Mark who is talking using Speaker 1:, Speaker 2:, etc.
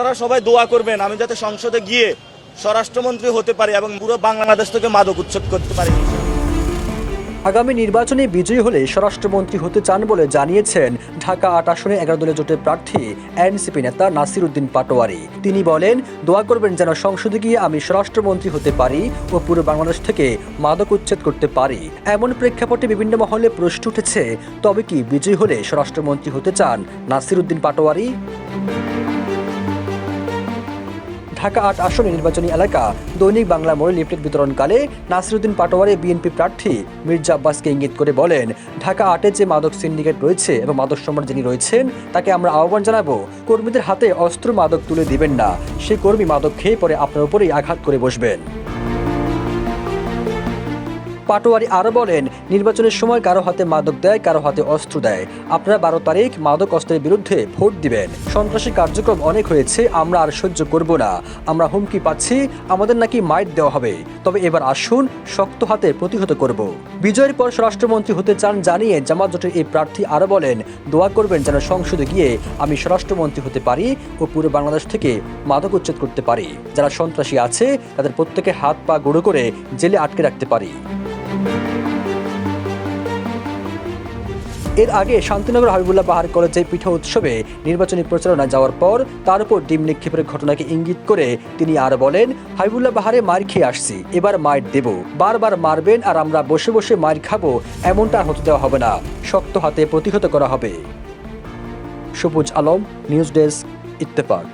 Speaker 1: আপনারা সবাই দোয়া করবেন আমি যাতে সংসদে গিয়ে স্বরাষ্ট্রমন্ত্রী হতে পারি এবং পুরো বাংলাদেশ থেকে মাদক উচ্ছেদ করতে পারি।
Speaker 2: আগামী নির্বাচনে বিজয়ী হলে স্বরাষ্ট্রমন্ত্রী হতে চান বলে জানিয়েছেন ঢাকা ৮ আসনে ১১ দলীয় জোটের প্রার্থী এনসিপি নেতা নাসির উদ্দিন পাটোয়ারি। তিনি বলেন, দোয়া করবেন যেন সংসদে গিয়ে আমি স্বরাষ্ট্রমন্ত্রী হতে পারি ও পুরো বাংলাদেশ থেকে মাদক উচ্ছেদ করতে পারি। এমন প্রেক্ষাপটে বিভিন্ন মহলে প্রশ্ন উঠেছে, তবে কি বিজয়ী হলে স্বরাষ্ট্রমন্ত্রী হতে চান নাসির উদ্দিন পাটোয়ারি? ঢাকা ৮ আসনে নির্বাচনী এলাকা দৈনিক বাংলা মোড়ে লিফলেট বিতরণকালে নাসির উদ্দিন পাটোয়ারি বিএনপি প্রার্থী মির্জা আব্বাসকে ইঙ্গিত করে বলেন, ঢাকা ৮-এ যে মাদক সিন্ডিকেট রয়েছে এবং মাদক সম্রাট যিনি রয়েছেন তাকে আমরা আহ্বান জানাবো, কর্মীদের হাতে অস্ত্র মাদক তুলে দিবেন না। সেই কর্মী মাদক খেয়ে পরে আপনার উপরেই আঘাত করে বসবেন। পাটোয়ারি আরও বলেন, নির্বাচনের সময় কারো হাতে মাদক দেয়, কারো হাতে অস্ত্র দেয়। আপনারা ১২ তারিখ মাদক অস্ত্রের বিরুদ্ধে ভোট দিবেন। সন্ত্রাসী কার্যক্রম অনেক হয়েছে, আমরা আর সহ্য করব না। আমরা হুমকি পাচ্ছি, আমাদের নাকি মাইট দেওয়া হবে। তবে এবার আসুন, শক্ত হাতে প্রতিহত করব। বিজয়ের পর স্বরাষ্ট্রমন্ত্রী হতে চান জানিয়ে জামাত জোটের এই প্রার্থী আরও বলেন, দোয়া করবেন যেন সংসদে গিয়ে আমি স্বরাষ্ট্রমন্ত্রী হতে পারি ও পুরো বাংলাদেশ থেকে মাদক উচ্ছেদ করতে পারি। যারা সন্ত্রাসী আছে তাদের প্রত্যেকে হাত পা গুঁড়ো করে জেলে আটকে রাখতে পারি। এর আগে শান্তিনগর হাবিবুল্লাহ বাহার কলেজে পিঠা উৎসবে নির্বাচনী প্রচারণা যাওয়ার পর তার উপর ডিম নিক্ষেপের ঘটনাকে ইঙ্গিত করে তিনি আর বলেন, হাবিবুল্লাহ বাহারে মার খেয়ে আসছি, এবার মার দেব। বারবার মারবেন আর আমরা বসে বসে মার খাবো, এমনটা আর হতে দেওয়া হবে না। শক্ত হাতে প্রতিহত করা হবে। সবুজ আলম, নিউজ ডেস্ক, ইত্তেফাক।